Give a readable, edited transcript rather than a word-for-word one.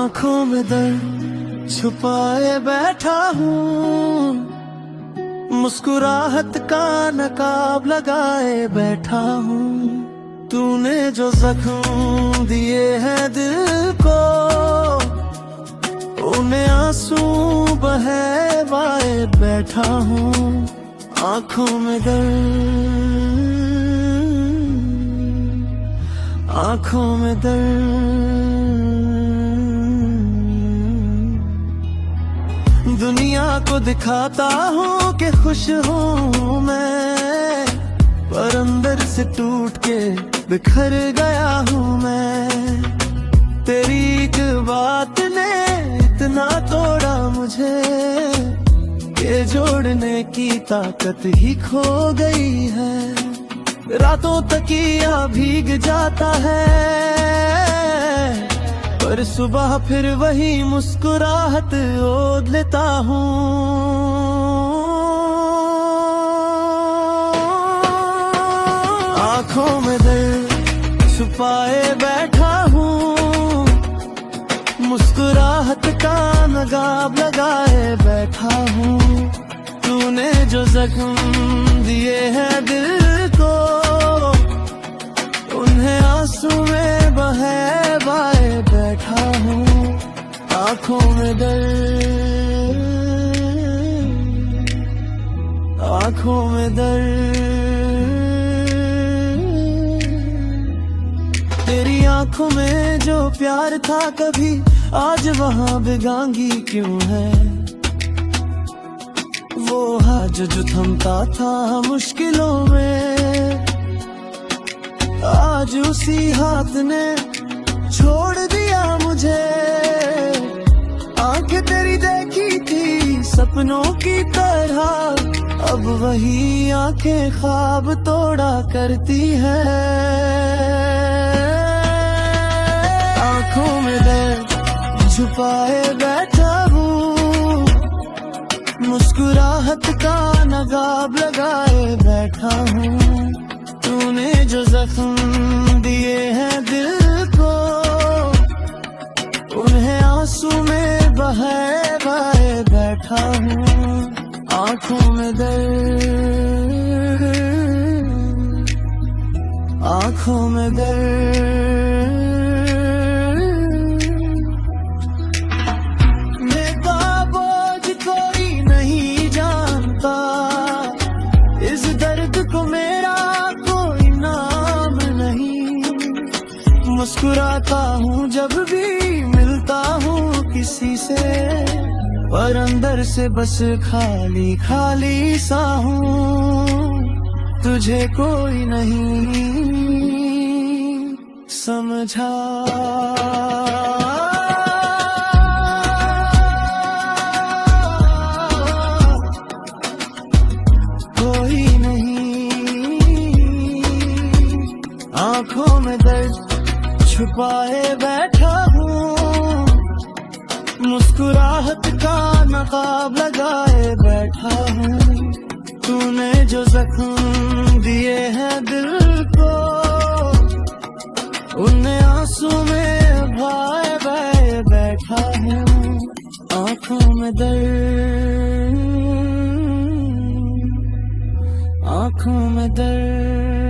आंखों में दर्द छुपाए बैठा हूँ, मुस्कुराहट का नकाब लगाए बैठा हूँ। तूने जो जख्म दिए हैं दिल को, उन्हें आंसू बहवाए बैठा हूँ। आंखों में दर्द, आंखों में दर्द। दुनिया को दिखाता हूँ कि खुश हूँ मैं, पर अंदर से टूट के बिखर गया हूँ मैं। तेरी एक बात ने इतना तोड़ा मुझे कि जोड़ने की ताकत ही खो गई है। रातों तकिया भीग जाता है, पर सुबह फिर वही मुस्कुराहट ओढ़ लेता हूँ। आंखों में दर्द छुपाए बैठा हूँ, मुस्कुराहट का नकाब लगाए बैठा हूँ। तूने जो जख्म दिए हैं दिल को, उन्हें आंसू में बहवाए बैठा हूँ। आंखों में दर्द, आंखों में दर्द। तेरी आंखों में जो प्यार था कभी, आज वहाँ बेगांगी क्यों है? वो हाथ जो थमता था मुश्किलों में, आज उसी हाथ ने छोड़ दिया मुझे। आंखें तेरी देखी थी सपनों की तरह, अब वही आंखें ख्वाब तोड़ा करती है। आंखों में दर्द छुपाए बैठा हूँ, मुस्कुराहट का नकाब लगाए बैठा हूँ। तूने जो जख्म दिए हैं दिल को, उन्हें आंसू में बहवाए बैठा हूँ। आंखों में दर्द, आंखों में दर्द। मेरा बोझ कोई नहीं जानता, इस दर्द को मेरा कोई नाम नहीं। मुस्कुराता हूँ जब भी मिलता हूँ किसी से, पर अंदर से बस खाली खाली सा हूँ। तुझे कोई नहीं समझा। कोई नहीं, आंखों में दर्द छुपाए बैठा हूँ, मुस्कुराहट का नकाब लगाए बैठा हूँ। तूने जो जख्म दिए हैं दिल को, उन्हें आंसू में बहाए बैठा हूँ। आंखों में दर्द, आंखों में दर्द।